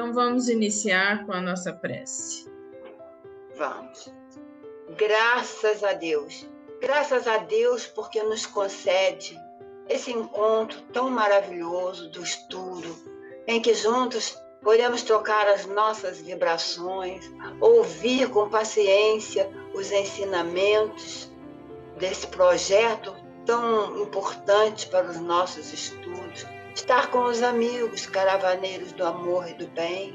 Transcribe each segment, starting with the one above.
Então, vamos iniciar com a nossa prece. Vamos. Graças a Deus. Graças a Deus porque nos concede esse encontro tão maravilhoso do estudo, em que juntos podemos trocar as nossas vibrações, ouvir com paciência os ensinamentos desse projeto tão importante para os nossos estudos, estar com os amigos caravaneiros do amor e do bem.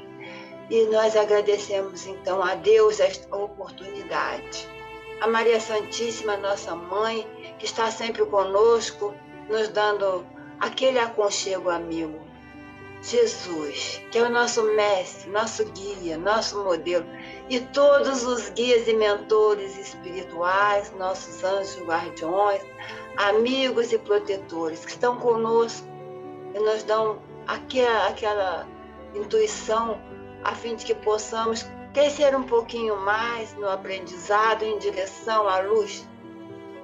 E nós agradecemos, então, a Deus esta oportunidade. A Maria Santíssima, nossa Mãe, que está sempre conosco, nos dando aquele aconchego amigo. Jesus, que é o nosso mestre, nosso guia, nosso modelo, e todos os guias e mentores espirituais, nossos anjos guardiões, amigos e protetores que estão conosco e nos dão aquela intuição a fim de que possamos crescer um pouquinho mais no aprendizado em direção à luz,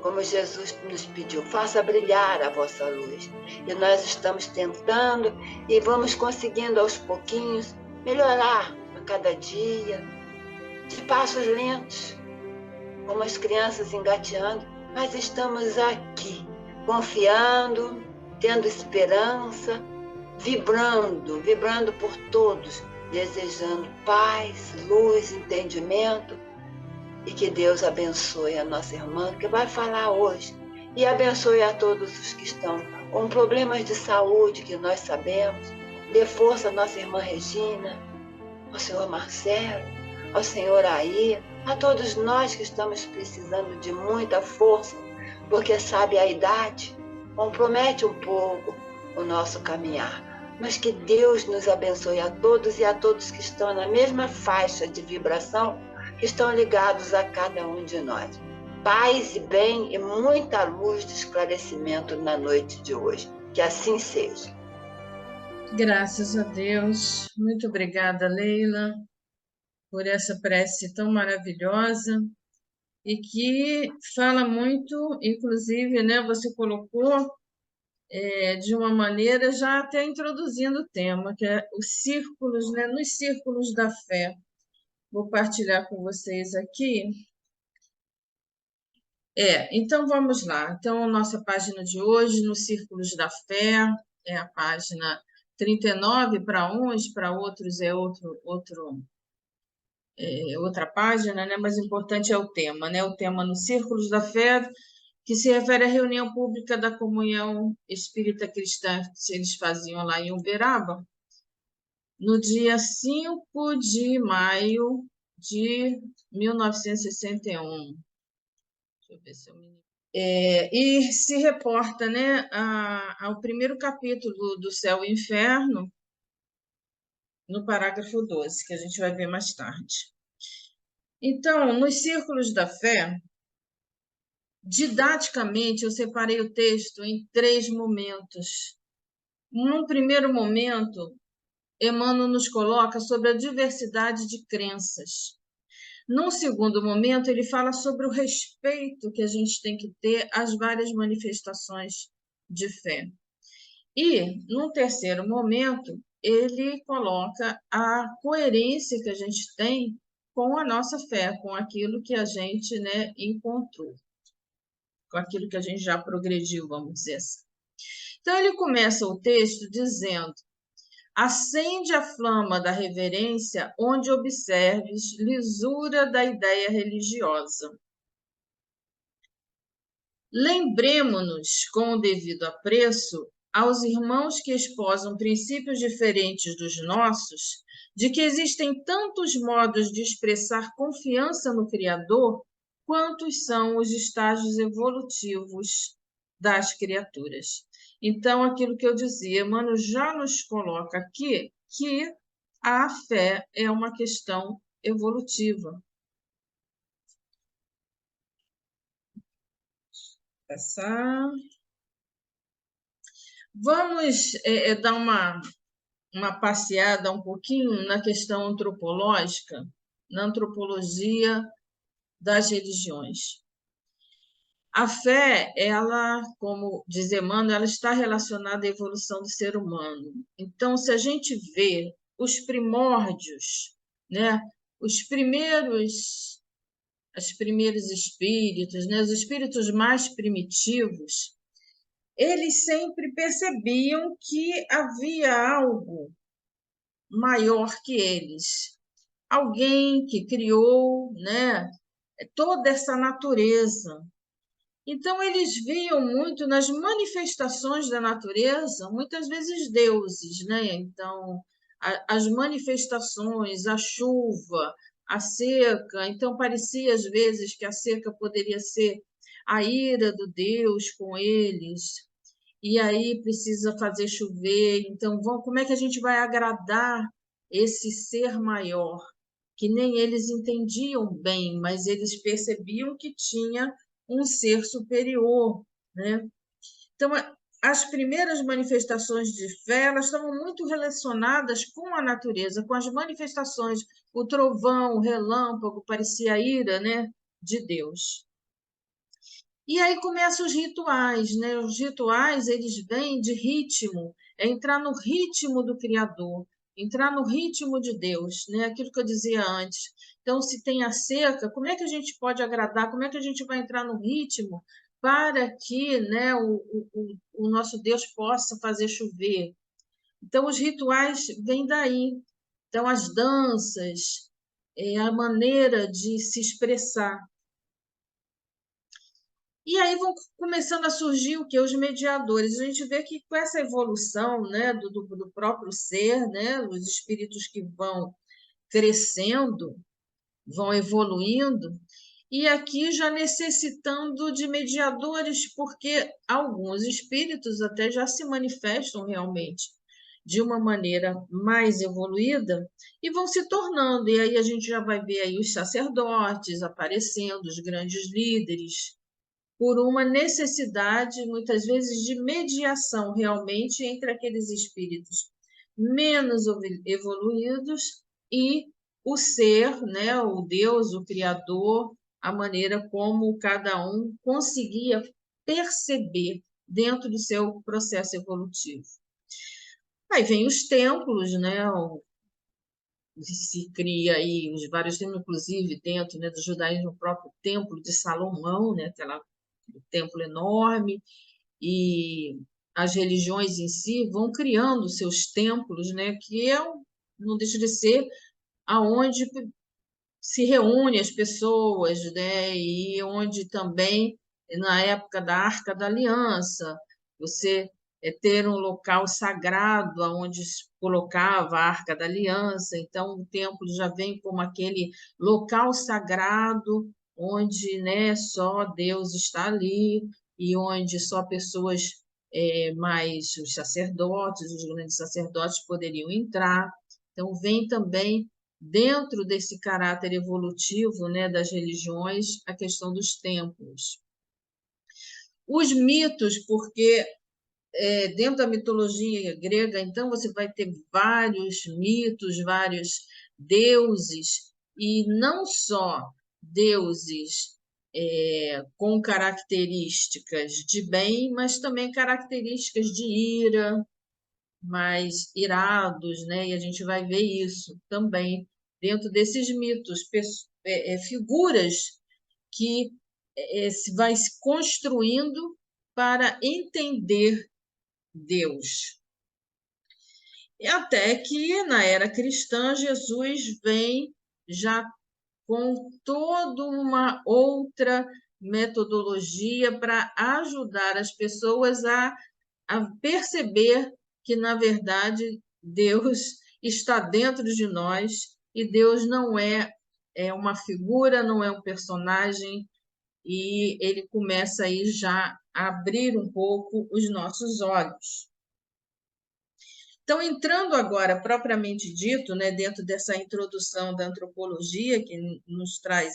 como Jesus nos pediu, faça brilhar a vossa luz. E nós estamos tentando e vamos conseguindo aos pouquinhos melhorar a cada dia, de passos lentos, como as crianças engateando, mas estamos aqui, confiando, tendo esperança, vibrando por todos, desejando paz, luz, entendimento, e que Deus abençoe a nossa irmã que vai falar hoje, e abençoe a todos os que estão com problemas de saúde, que nós sabemos. Dê força à nossa irmã Regina, ao senhor Marcelo, ao senhor Aí, a todos nós que estamos precisando de muita força, porque sabe a idade compromete um pouco o nosso caminhar. Mas que Deus nos abençoe a todos e a todos que estão na mesma faixa de vibração, que estão ligados a cada um de nós. Paz e bem e muita luz de esclarecimento na noite de hoje. Que assim seja. Graças a Deus. Muito obrigada, Leila, por essa prece tão maravilhosa e que fala muito, inclusive, né, você colocou de uma maneira já até introduzindo o tema, que é os círculos, né, nos círculos da fé. Vou partilhar com vocês aqui. Então vamos lá. Então, nossa página de hoje, nos Círculos da Fé, é a página 39, para uns, para outros é outra página, né? Mas o importante é o tema, né? O tema nos Círculos da Fé, que se refere à reunião pública da Comunhão Espírita Cristã que eles faziam lá em Uberaba, no dia 5 de maio de 1961. Deixa eu ver se eu me... e se reporta, né, ao primeiro capítulo do Céu e Inferno, no parágrafo 12, que a gente vai ver mais tarde. Então, nos Círculos da Fé, didaticamente, eu separei o texto em 3 momentos. Num primeiro momento, Emmanuel nos coloca sobre a diversidade de crenças. Num segundo momento, ele fala sobre o respeito que a gente tem que ter às várias manifestações de fé. E, num terceiro momento, ele coloca a coerência que a gente tem com a nossa fé, com aquilo que a gente, né, encontrou, com aquilo que a gente já progrediu, vamos dizer assim. Então, ele começa o texto dizendo: acende a flama da reverência onde observes lisura da ideia religiosa. Lembremo-nos, com o devido apreço, aos irmãos que esposam princípios diferentes dos nossos, de que existem tantos modos de expressar confiança no Criador, quantos são os estágios evolutivos das criaturas. Então, aquilo que eu dizia, Emmanuel já nos coloca aqui que a fé é uma questão evolutiva. Passar. Vamos dar uma passeada um pouquinho na questão antropológica, na antropologia das religiões. A fé, ela, como diz Emmanuel, ela está relacionada à evolução do ser humano. Então, se a gente vê os primórdios, né? Os primeiros espíritos, né? Os espíritos mais primitivos, eles sempre percebiam que havia algo maior que eles, alguém que criou, né, toda essa natureza. Então, eles viam muito nas manifestações da natureza, muitas vezes deuses, né? Então, as manifestações, a chuva, a seca. Então, parecia às vezes que a seca poderia ser a ira do Deus com eles, e aí precisa fazer chover. Então, como é que a gente vai agradar esse ser maior? Que nem eles entendiam bem, mas eles percebiam que tinha um ser superior, né? Então, as primeiras manifestações de fé, elas estavam muito relacionadas com a natureza, com as manifestações, o trovão, o relâmpago, parecia a ira, né, de Deus. E aí começam os rituais, né? Os rituais, eles vêm de ritmo, é entrar no ritmo do Criador, entrar no ritmo de Deus, né? Aquilo que eu dizia antes. Então, se tem a seca, como é que a gente pode agradar? Como é que a gente vai entrar no ritmo para que, né, o nosso Deus possa fazer chover? Então, os rituais vêm daí. Então, as danças, a maneira de se expressar. E aí vão começando a surgir o que? Os mediadores. A gente vê que com essa evolução, né, do próprio ser, né, os espíritos que vão crescendo, vão evoluindo, e aqui já necessitando de mediadores, porque alguns espíritos até já se manifestam realmente de uma maneira mais evoluída e vão se tornando. E aí a gente já vai ver aí os sacerdotes aparecendo, os grandes líderes, por uma necessidade, muitas vezes, de mediação realmente entre aqueles espíritos menos evoluídos e o ser, né, o Deus, o Criador, a maneira como cada um conseguia perceber dentro do seu processo evolutivo. Aí vem os templos, né, se cria aí os vários templos, inclusive dentro, né, do judaísmo, o próprio templo de Salomão, né, aquela templo enorme, e as religiões em si vão criando seus templos, né, que não deixa de ser aonde se reúnem as pessoas, né, e onde também, na época da Arca da Aliança, você ter um local sagrado onde se colocava a Arca da Aliança. Então, o templo já vem como aquele local sagrado onde, né, só Deus está ali e onde só pessoas mais os sacerdotes, os grandes sacerdotes poderiam entrar. Então, vem também dentro desse caráter evolutivo, né, das religiões, a questão dos templos. Os mitos, porque dentro da mitologia grega, então, você vai ter vários mitos, vários deuses, e não só deuses com características de bem, mas também características de ira, mais irados, né? E a gente vai ver isso também dentro desses mitos, figuras que se vai se construindo para entender Deus. E até que na era cristã Jesus vem já com toda uma outra metodologia para ajudar as pessoas a perceber que, na verdade, Deus está dentro de nós e Deus não é uma figura, não é um personagem, e ele começa aí já a abrir um pouco os nossos olhos. Então, entrando agora, propriamente dito, né, dentro dessa introdução da antropologia, que nos traz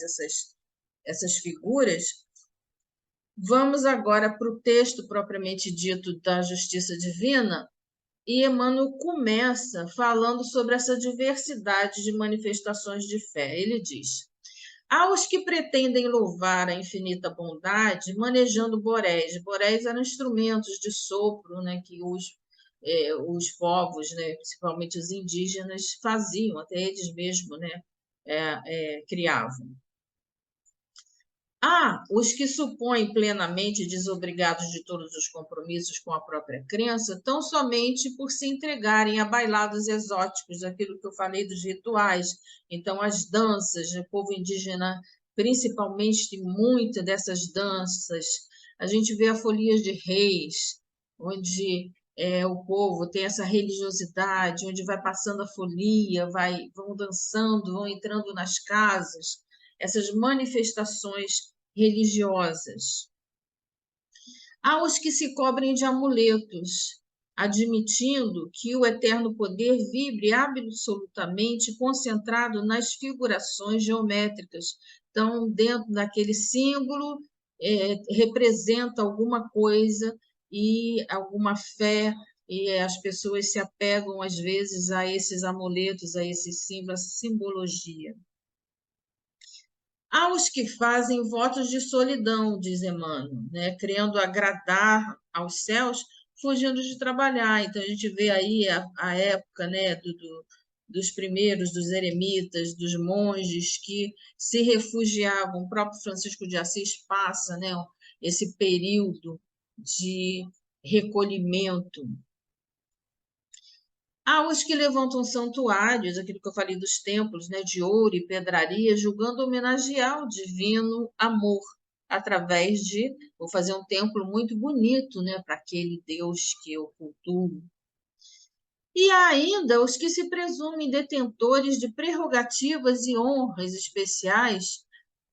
essas figuras, vamos agora para o texto propriamente dito da justiça divina, e Emmanuel começa falando sobre essa diversidade de manifestações de fé. Ele diz: aos que pretendem louvar a infinita bondade, manejando boréis. Boréis eram instrumentos de sopro, né, que os os povos, né, principalmente os indígenas, faziam, até eles mesmos, né, criavam. Há os que supõem plenamente desobrigados de todos os compromissos com a própria crença, tão somente por se entregarem a bailados exóticos, aquilo que eu falei dos rituais. Então, as danças, o povo indígena, principalmente, tem muitas dessas danças. A gente vê a folia de reis, onde o povo tem essa religiosidade, onde vai passando a folia, vão dançando, vão entrando nas casas, essas manifestações religiosas. Há os que se cobrem de amuletos, admitindo que o eterno poder vibre absolutamente concentrado nas figurações geométricas. Então, dentro daquele símbolo, representa alguma coisa e alguma fé, e as pessoas se apegam, às vezes, a esses amuletos, a esses símbolos, a simbologia. Há os que fazem votos de solidão, diz Emmanuel, né? Querendo agradar aos céus, fugindo de trabalhar. Então, a gente vê aí a época, né, dos primeiros, dos eremitas, dos monges que se refugiavam. O próprio Francisco de Assis passa, né, esse período de recolhimento. Há os que levantam santuários, aquilo que eu falei dos templos, né, de ouro e pedraria, julgando homenagear o divino amor, através de, vou fazer um templo muito bonito, né, para aquele Deus que eu cultuo. E há ainda os que se presumem detentores de prerrogativas e honras especiais,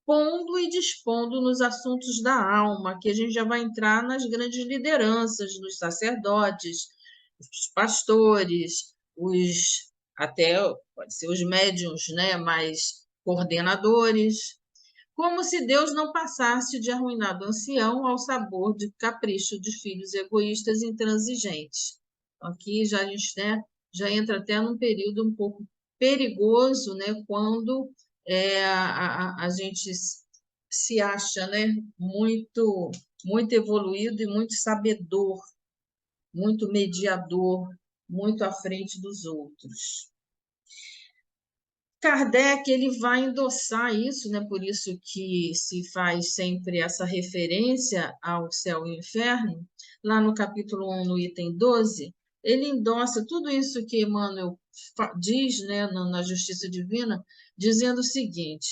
pondo e dispondo nos assuntos da alma, que a gente já vai entrar nas grandes lideranças, nos sacerdotes, os pastores, até pode ser os médiuns, né, mais coordenadores, como se Deus não passasse de arruinado ancião ao sabor de capricho de filhos egoístas e intransigentes. Aqui já a gente, né, já entra até num período um pouco perigoso, né, quando a gente se acha, né, muito evoluído e muito sabedor, muito mediador, muito à frente dos outros. Kardec ele vai endossar isso, né? Por isso que se faz sempre essa referência ao céu e inferno, lá no capítulo 1, no item 12, ele endossa tudo isso que Emmanuel diz, né, na Justiça Divina, dizendo o seguinte: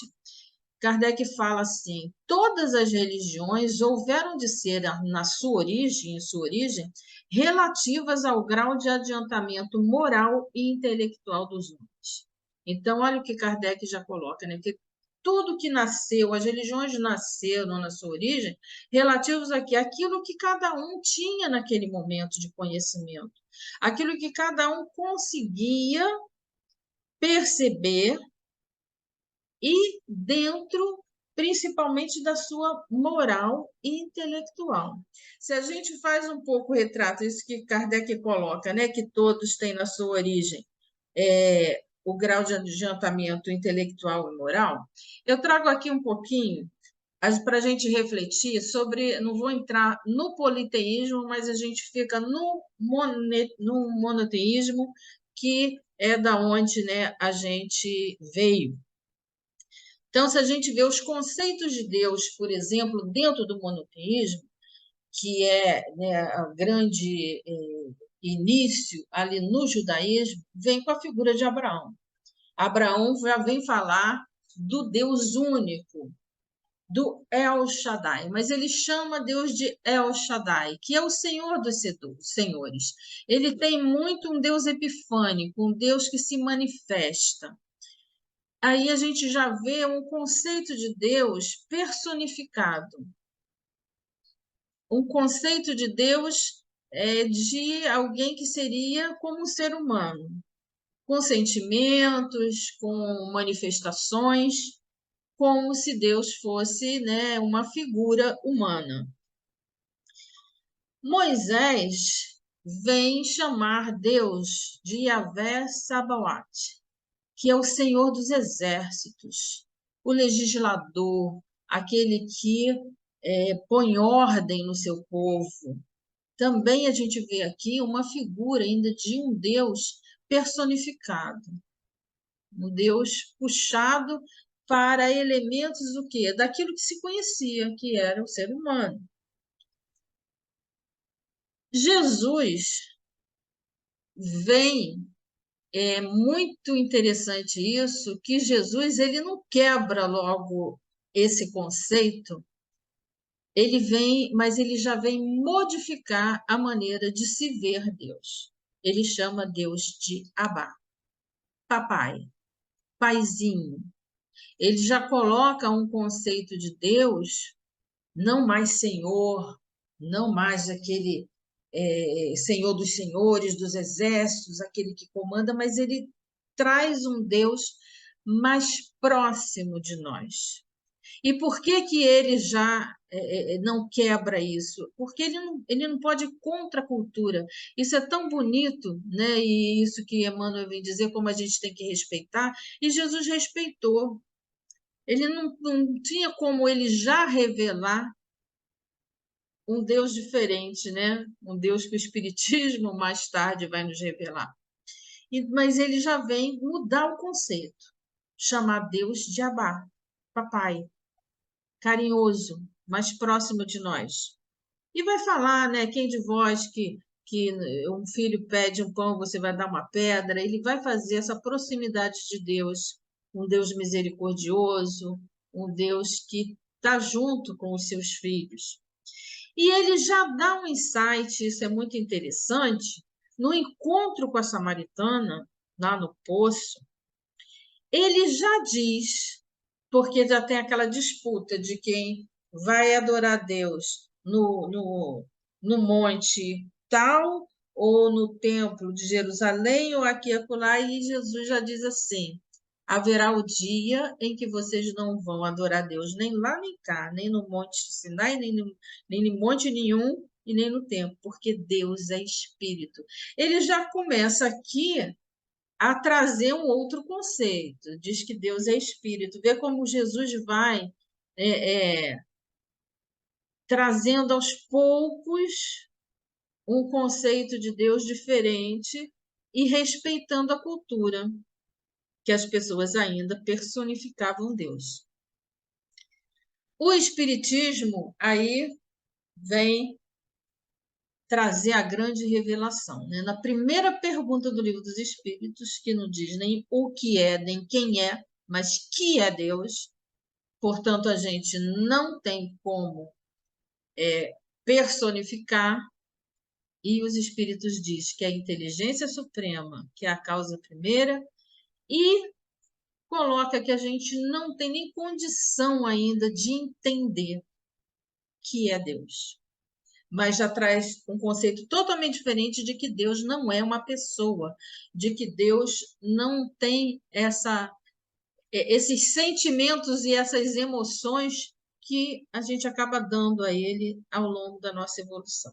Kardec fala assim: todas as religiões houveram de ser, na sua origem, em sua origem, relativas ao grau de adiantamento moral e intelectual dos homens. Então, olha o que Kardec já coloca, né? Que tudo que nasceu, as religiões nasceram na sua origem, relativos aqui, aquilo que cada um tinha naquele momento de conhecimento, aquilo que cada um conseguia perceber e dentro, principalmente, da sua moral intelectual. Se a gente faz um pouco o retrato, isso que Kardec coloca, né, que todos têm na sua origem o grau de adiantamento intelectual e moral, eu trago aqui um pouquinho para a gente refletir sobre, não vou entrar no politeísmo, mas a gente fica no monoteísmo, que é da onde, né, a gente veio. Então, se a gente vê os conceitos de Deus, por exemplo, dentro do monoteísmo, que é, né, o grande início ali no judaísmo, vem com a figura de Abraão. Abraão já vem falar do Deus único, do El Shaddai, mas ele chama Deus de El Shaddai, que é o Senhor dos senhores. Ele tem muito um Deus epifânico, um Deus que se manifesta. Aí a gente já vê um conceito de Deus personificado, um conceito de Deus de alguém que seria como um ser humano, com sentimentos, com manifestações, como se Deus fosse, né, uma figura humana. Moisés vem chamar Deus de Yahvé Sabaoth, que é o Senhor dos exércitos, o legislador, aquele que põe ordem no seu povo. também a gente vê aqui uma figura ainda de um Deus personificado, um Deus puxado para elementos do quê? Daquilo que se conhecia, que era o ser humano. Jesus vem, é muito interessante isso, que Jesus ele não quebra logo esse conceito, ele vem, mas ele já vem modificar a maneira de se ver Deus. Ele chama Deus de Abá, papai, paizinho. Ele já coloca um conceito de Deus, não mais Senhor, não mais aquele Senhor dos senhores, dos exércitos, aquele que comanda, mas ele traz um Deus mais próximo de nós. E por que que ele já não quebra isso? Porque ele não pode ir contra a cultura. Isso é tão bonito, né? E isso que Emmanuel vem dizer, como a gente tem que respeitar, e Jesus respeitou. Ele não tinha como ele já revelar um Deus diferente, né? Um Deus que o Espiritismo mais tarde vai nos revelar. Mas ele já vem mudar o conceito, chamar Deus de Abá, papai, carinhoso, mais próximo de nós. E vai falar, né? Quem de vós que um filho pede um pão, você vai dar uma pedra? Ele vai fazer essa proximidade de Deus, um Deus misericordioso, um Deus que está junto com os seus filhos. E ele já dá um insight, isso é muito interessante, no encontro com a samaritana, lá no poço, ele já diz, porque já tem aquela disputa de quem vai adorar Deus no monte tal, ou no templo de Jerusalém, ou aqui e acolá, e Jesus já diz assim: haverá o dia em que vocês não vão adorar Deus nem lá nem cá, nem no monte Sinai, nem em monte nenhum e nem no templo, porque Deus é espírito. Ele já começa aqui a trazer um outro conceito. Diz que Deus é espírito. Vê como Jesus vai trazendo aos poucos um conceito de Deus diferente e respeitando a cultura, que as pessoas ainda personificavam Deus. O Espiritismo aí vem trazer a grande revelação, né? Na primeira pergunta do Livro dos Espíritos, que não diz nem o que é, nem quem é, mas que é Deus, portanto, a gente não tem como personificar, e os Espíritos diz que é a inteligência suprema, que é a causa primeira, e coloca que a gente não tem nem condição ainda de entender que é Deus. Mas já traz um conceito totalmente diferente de que Deus não é uma pessoa, de que Deus não tem esses sentimentos e essas emoções que a gente acaba dando a ele ao longo da nossa evolução.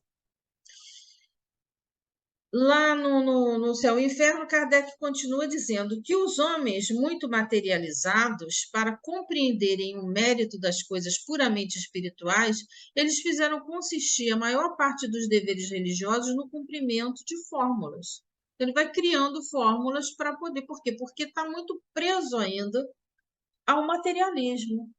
Lá no Céu e Inferno, Kardec continua dizendo que os homens muito materializados, para compreenderem o mérito das coisas puramente espirituais, eles fizeram consistir a maior parte dos deveres religiosos no cumprimento de fórmulas. Então, ele vai criando fórmulas para poder... Por quê? Porque está muito preso ainda ao materialismo,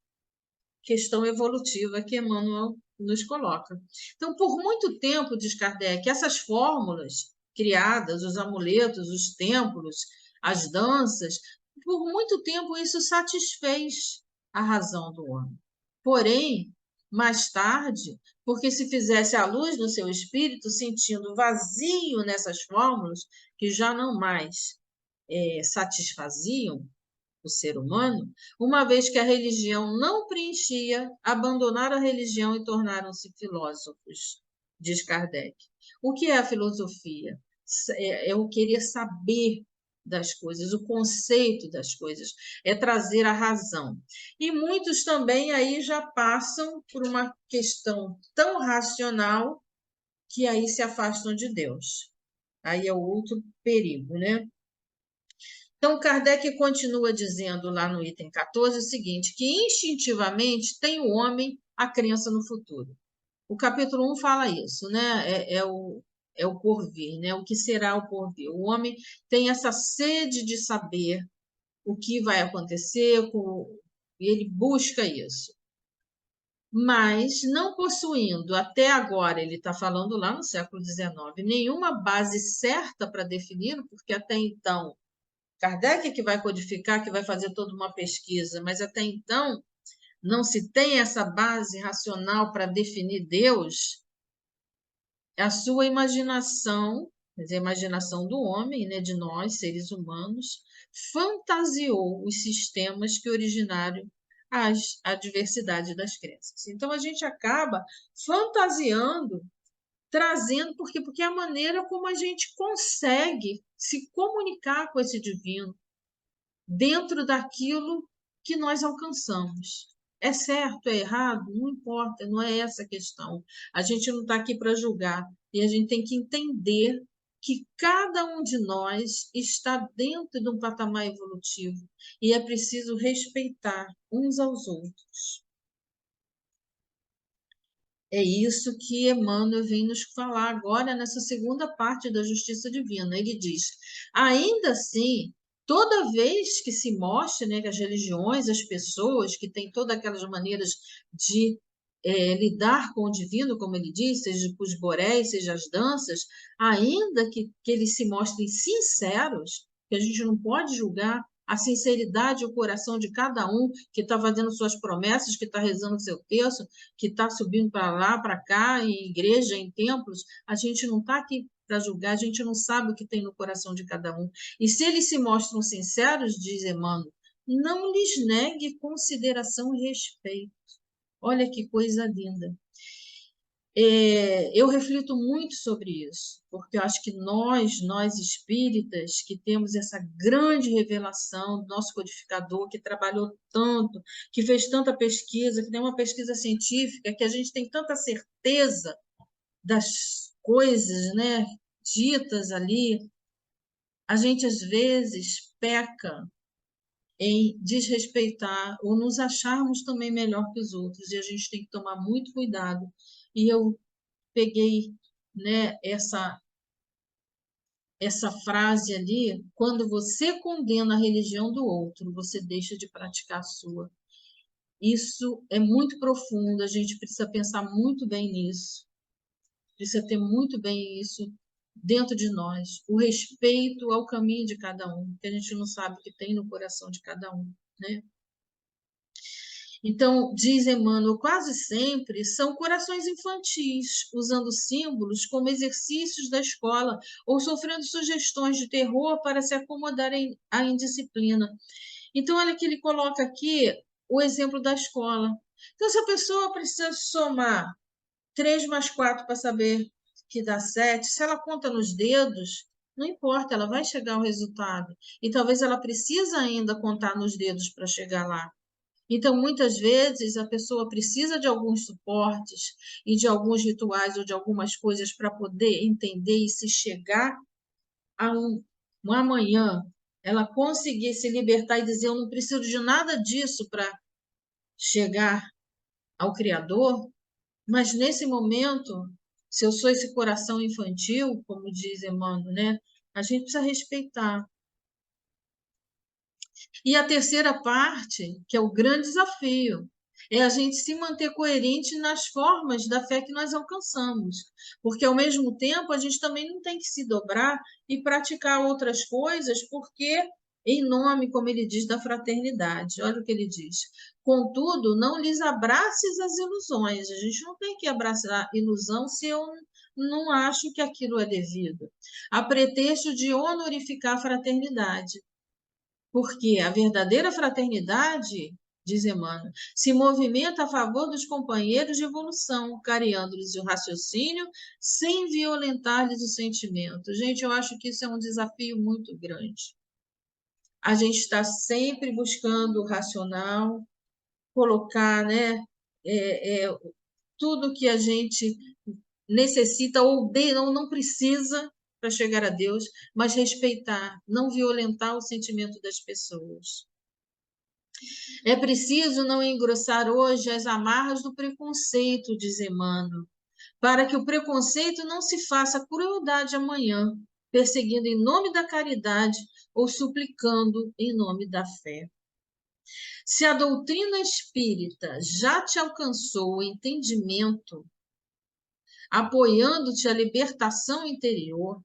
questão evolutiva que Emmanuel nos coloca. Então, por muito tempo, diz Kardec, essas fórmulas criadas, os amuletos, os templos, as danças, por muito tempo isso satisfez a razão do homem. Porém, mais tarde, porque se fizesse a luz no seu espírito, sentindo vazio nessas fórmulas, que já não mais satisfaziam o ser humano, uma vez que a religião não preenchia, abandonaram a religião e tornaram-se filósofos, diz Kardec. O que é a filosofia? É o querer saber das coisas, o conceito das coisas, é trazer a razão. E muitos também aí já passam por uma questão tão racional que aí se afastam de Deus. Aí é o outro perigo, né? Então, Kardec continua dizendo lá no item 14 o seguinte, que instintivamente tem o homem a crença no futuro. O capítulo 1 fala isso, né? É o porvir, né? O que será o porvir. O homem tem essa sede de saber o que vai acontecer, e ele busca isso. Mas não possuindo, até agora, ele está falando lá no século XIX, nenhuma base certa para definir, porque até então, Kardec é que vai codificar, que vai fazer toda uma pesquisa, mas até então não se tem essa base racional para definir Deus. A sua imaginação, quer dizer, a imaginação do homem, né, de nós, seres humanos, fantasiou os sistemas que originaram a diversidade das crenças. Então, a gente acaba fantasiando, trazendo, porque é a maneira como a gente consegue se comunicar com esse divino dentro daquilo que nós alcançamos. É certo, é errado? Não importa, não é essa a questão. A gente não está aqui para julgar e a gente tem que entender que cada um de nós está dentro de um patamar evolutivo e é preciso respeitar uns aos outros. É isso que Emmanuel vem nos falar agora nessa segunda parte da justiça divina. Ele diz: ainda assim, toda vez que se mostra, né, que as religiões, as pessoas que têm todas aquelas maneiras de lidar com o divino, como ele diz, seja os boréis, seja as danças, ainda que eles se mostrem sinceros, que a gente não pode julgar a sinceridade e o coração de cada um que está fazendo suas promessas, que está rezando seu terço, que está subindo para lá, para cá, em igreja, em templos, a gente não está aqui para julgar, a gente não sabe o que tem no coração de cada um. E se eles se mostram sinceros, diz Emmanuel, não lhes negue consideração e respeito. Olha que coisa linda. Eu reflito muito sobre isso, porque eu acho que nós espíritas, que temos essa grande revelação do nosso codificador, que trabalhou tanto, que fez tanta pesquisa, que tem uma pesquisa científica, que a gente tem tanta certeza das coisas, né, ditas ali, a gente às vezes peca em desrespeitar ou nos acharmos também melhor que os outros, e a gente tem que tomar muito cuidado. E eu peguei, né, essa frase ali: quando você condena a religião do outro, você deixa de praticar a sua. Isso é muito profundo, a gente precisa pensar muito bem nisso, precisa ter muito bem isso dentro de nós, o respeito ao caminho de cada um, que a gente não sabe o que tem no coração de cada um, né? Então, diz Emmanuel, quase sempre são corações infantis, usando símbolos como exercícios da escola ou sofrendo sugestões de terror para se acomodarem à indisciplina. Então, olha que ele coloca aqui o exemplo da escola. Então, se a pessoa precisa somar 3 mais 4 para saber que dá 7, se ela conta nos dedos, não importa, ela vai chegar ao resultado. E talvez ela precisa ainda contar nos dedos para chegar lá. Então, muitas vezes, a pessoa precisa de alguns suportes e de alguns rituais ou de algumas coisas para poder entender e se chegar a um amanhã, ela conseguir se libertar e dizer: eu não preciso de nada disso para chegar ao Criador, mas nesse momento, se eu sou esse coração infantil, como diz Emmanuel, né, a gente precisa respeitar. E a terceira parte, que é o grande desafio, é a gente se manter coerente nas formas da fé que nós alcançamos. Porque, ao mesmo tempo, a gente também não tem que se dobrar e praticar outras coisas, porque, em nome, como ele diz, da fraternidade. Olha o que ele diz. Contudo, não lhes abraces as ilusões. A gente não tem que abraçar ilusão se eu não acho que aquilo é devido. A pretexto de honorificar a fraternidade. Porque a verdadeira fraternidade, diz Emmanuel, se movimenta a favor dos companheiros de evolução, careando-lhes o raciocínio sem violentar-lhes o sentimento. Gente, eu acho que isso é um desafio muito grande. A gente está sempre buscando o racional, colocar, né, tudo que a gente necessita ou não precisa para chegar a Deus, mas respeitar, não violentar o sentimento das pessoas. É preciso não engrossar hoje as amarras do preconceito, diz Emmanuel, para que o preconceito não se faça crueldade amanhã, perseguindo em nome da caridade ou suplicando em nome da fé. Se a doutrina espírita já te alcançou o entendimento, apoiando-te a libertação interior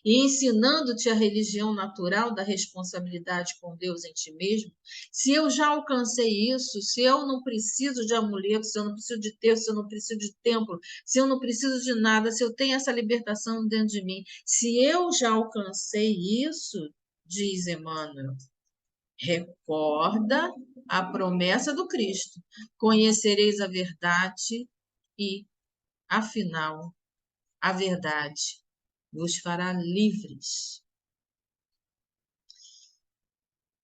e ensinando-te a religião natural da responsabilidade com Deus em ti mesmo, se eu já alcancei isso, se eu não preciso de amuleto, se eu não preciso de terço, se eu não preciso de templo, se eu não preciso de nada, se eu tenho essa libertação dentro de mim, se eu já alcancei isso, diz Emmanuel, recorda a promessa do Cristo, conhecereis a verdade e, afinal, a verdade vos fará livres.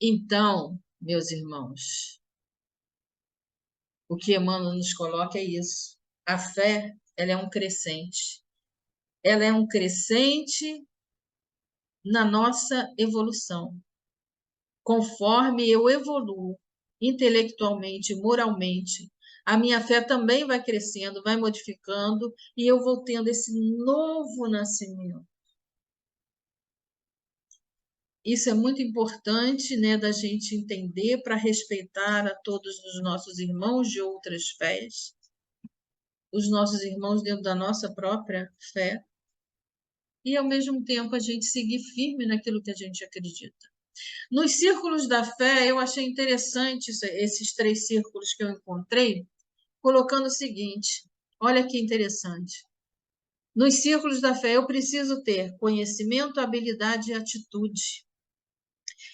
Então, meus irmãos, o que Emmanuel nos coloca é isso. A fé, ela é um crescente. Ela é um crescente na nossa evolução. Conforme eu evoluo intelectualmente, moralmente, a minha fé também vai crescendo, vai modificando, e eu vou tendo esse novo nascimento. Isso é muito importante, né, da gente entender para respeitar a todos os nossos irmãos de outras fés, os nossos irmãos dentro da nossa própria fé, e ao mesmo tempo a gente seguir firme naquilo que a gente acredita. Nos círculos da fé, eu achei interessante esses 3 círculos que eu encontrei, colocando o seguinte, olha que interessante. Nos círculos da fé, eu preciso ter conhecimento, habilidade e atitude.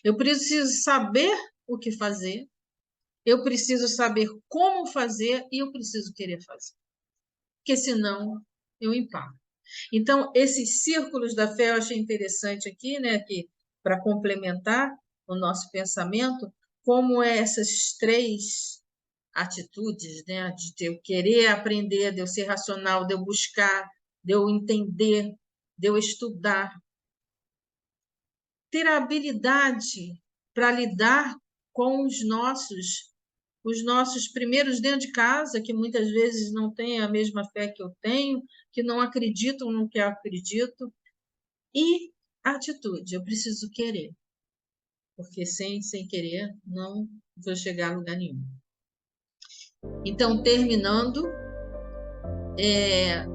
Eu preciso saber o que fazer, eu preciso saber como fazer e eu preciso querer fazer. Porque senão eu emparo. Então, esses círculos da fé eu achei interessante aqui, né, que para complementar o nosso pensamento, como essas 3 atitudes, né, de eu querer aprender, de eu ser racional, de eu buscar, de eu entender, de eu estudar, ter a habilidade para lidar com os nossos primeiros dentro de casa, que muitas vezes não têm a mesma fé que eu tenho, que não acreditam no que eu acredito, e a atitude, eu preciso querer, porque sem querer não vou chegar a lugar nenhum. Então, terminando,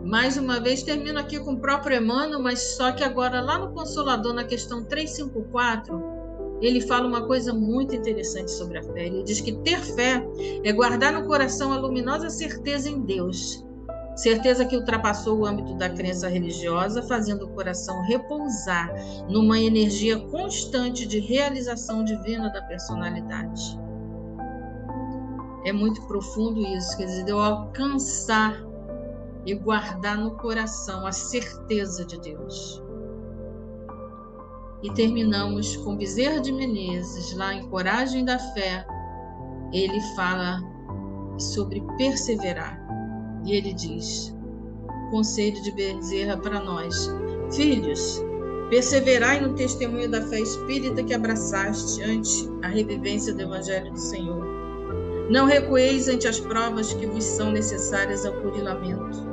mais uma vez, termino aqui com o próprio Emmanuel, mas só que agora, lá no Consolador, na questão 354, ele fala uma coisa muito interessante sobre a fé. Ele diz que ter fé é guardar no coração a luminosa certeza em Deus, certeza que ultrapassou o âmbito da crença religiosa, fazendo o coração repousar numa energia constante de realização divina da personalidade. É muito profundo isso, quer dizer, eu alcançar e guardar no coração a certeza de Deus. E terminamos com Bezerra de Menezes, lá em Coragem da Fé, ele fala sobre perseverar. E ele diz, conselho de Bezerra para nós, filhos, perseverai no testemunho da fé espírita que abraçaste ante a revivência do Evangelho do Senhor. Não recueis ante as provas que vos são necessárias ao burilamento.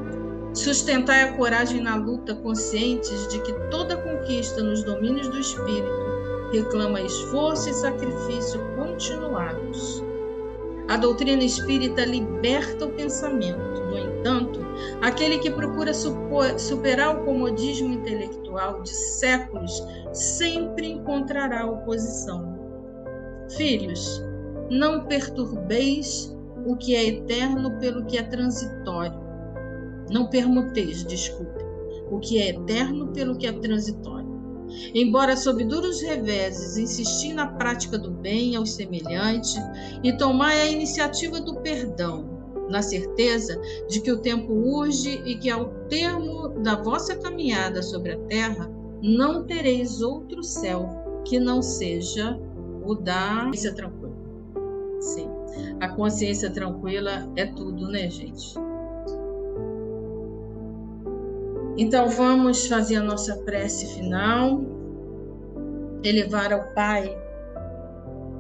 Sustentai a coragem na luta, conscientes de que toda conquista nos domínios do espírito reclama esforço e sacrifício continuados. A doutrina espírita liberta o pensamento. No entanto, aquele que procura superar o comodismo intelectual de séculos sempre encontrará oposição. Filhos, não perturbeis o que é eterno pelo que é transitório. Não permuteis, desculpe, o que é eterno pelo que é transitório. Embora sob duros reveses, insistir na prática do bem aos semelhantes e tomai a iniciativa do perdão, na certeza de que o tempo urge e que ao termo da vossa caminhada sobre a terra não tereis outro céu que não seja o da consciência tranquila. Sim, a consciência tranquila é tudo, né, gente? Então, vamos fazer a nossa prece final, elevar ao Pai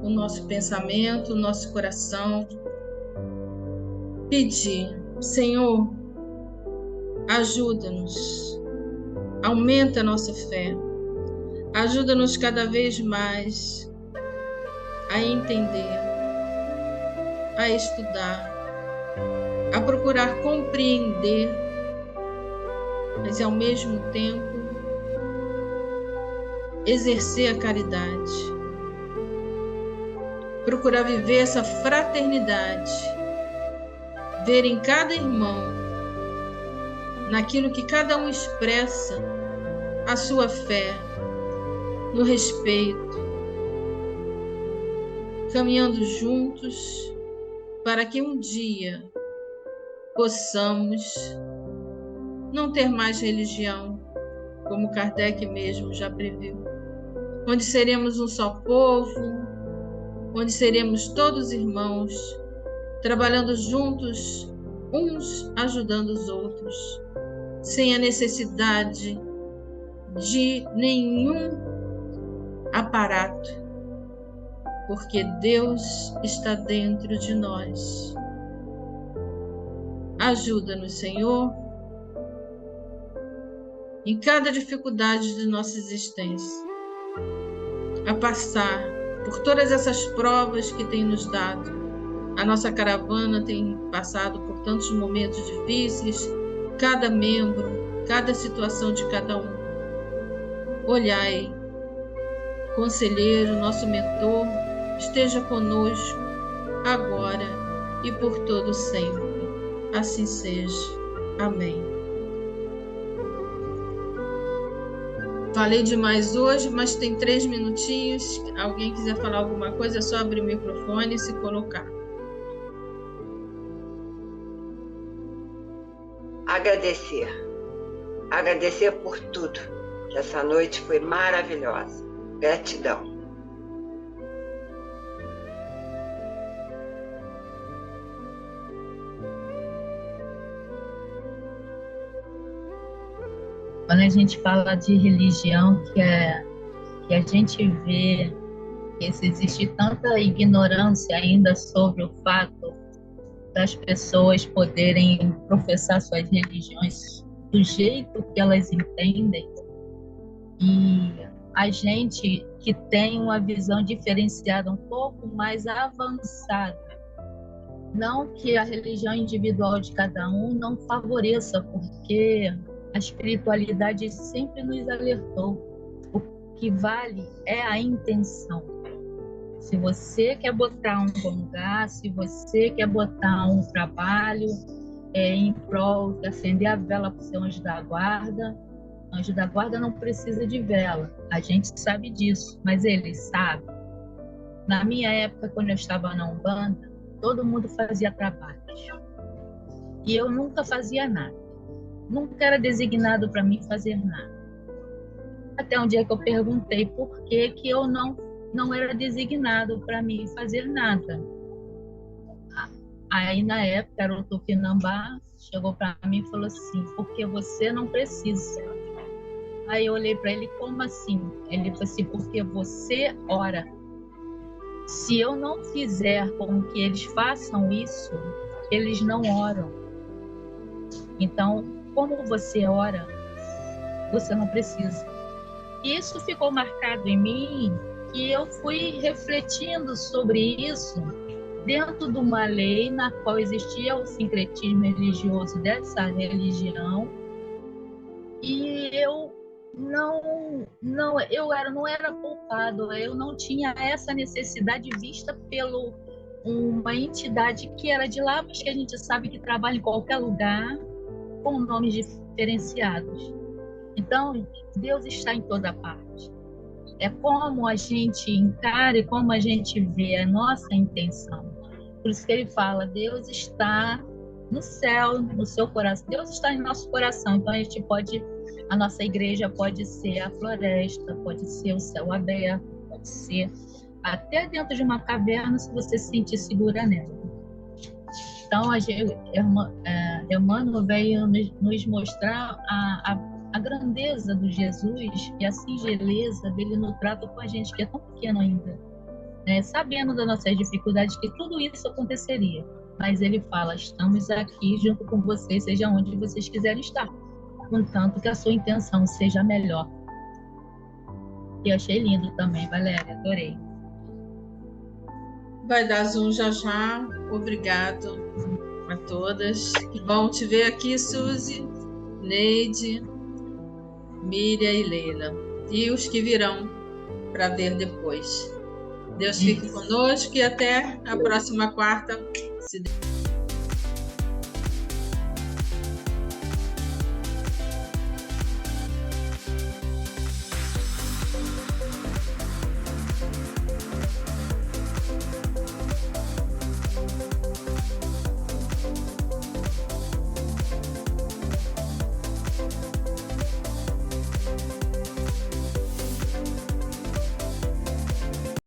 o nosso pensamento, o nosso coração, pedir, Senhor, Ajuda-nos, aumenta a nossa fé, ajuda-nos cada vez mais a entender, a estudar, a procurar compreender, mas ao mesmo tempo exercer a caridade, procurar viver essa fraternidade, ver em cada irmão, naquilo que cada um expressa, a sua fé, no respeito, caminhando juntos para que um dia possamos não ter mais religião, como Kardec mesmo já previu, onde seremos um só povo, onde seremos todos irmãos, trabalhando juntos, uns ajudando os outros, sem a necessidade de nenhum aparato, porque Deus está dentro de nós. Ajuda-nos, Senhor, em cada dificuldade de nossa existência, a passar por todas essas provas que tem nos dado. A nossa caravana tem passado por tantos momentos difíceis, cada membro, cada situação de cada um. Olhai, conselheiro, nosso mentor, esteja conosco agora e por todo sempre. Assim seja. Amém. Falei demais hoje, mas tem 3 minutinhos. Alguém quiser falar alguma coisa, é só abrir o microfone e se colocar. Agradecer. Agradecer por tudo. Que essa noite foi maravilhosa. Gratidão. Quando a gente fala de religião, que a gente vê que existe tanta ignorância ainda sobre o fato das pessoas poderem professar suas religiões do jeito que elas entendem, e a gente que tem uma visão diferenciada, um pouco mais avançada, não que a religião individual de cada um não favoreça, porque a espiritualidade sempre nos alertou. O que vale é a intenção. Se você quer botar um bom lugar, se você quer botar um trabalho em prol de acender a vela para o seu anjo da guarda, o anjo da guarda não precisa de vela. A gente sabe disso, mas ele sabe. Na minha época, quando eu estava na Umbanda, todo mundo fazia trabalho. E eu nunca fazia nada. Nunca era designado para mim fazer nada. Até um dia que eu perguntei por que eu não era designado para mim fazer nada. Aí, na época, era o Tupinambá, chegou para mim e falou assim: porque você não precisa. Aí eu olhei para ele: como assim? Ele falou assim: porque você ora. Se eu não fizer com que eles façam isso, eles não oram. Então, como você ora, você não precisa. E isso ficou marcado em mim, que eu fui refletindo sobre isso dentro de uma lei na qual existia o sincretismo religioso dessa religião, e eu não era culpado, eu não tinha essa necessidade vista pelo uma entidade que era de lá, mas que a gente sabe que trabalha em qualquer lugar, com nomes diferenciados. Então, Deus está em toda parte. É como a gente encara e como a gente vê a nossa intenção. Por isso que ele fala: Deus está no céu, no seu coração. Deus está em nosso coração. Então, a nossa igreja pode ser a floresta, pode ser o céu aberto, pode ser até dentro de uma caverna, se você se sentir segura nela. Então, Emmanuel veio nos mostrar a grandeza do Jesus e a singeleza dele no trato com a gente, que é tão pequeno ainda, né? Sabendo das nossas dificuldades, que tudo isso aconteceria. Mas ele fala: estamos aqui junto com vocês, seja onde vocês quiserem estar. contanto que a sua intenção seja melhor. E achei lindo também, Valéria, adorei. Vai dar Zoom já já. Obrigado a todas. Que bom te ver aqui, Suzy, Neide, Miriam e Leila. E os que virão para ver depois. Deus fique conosco e até a próxima quarta. Se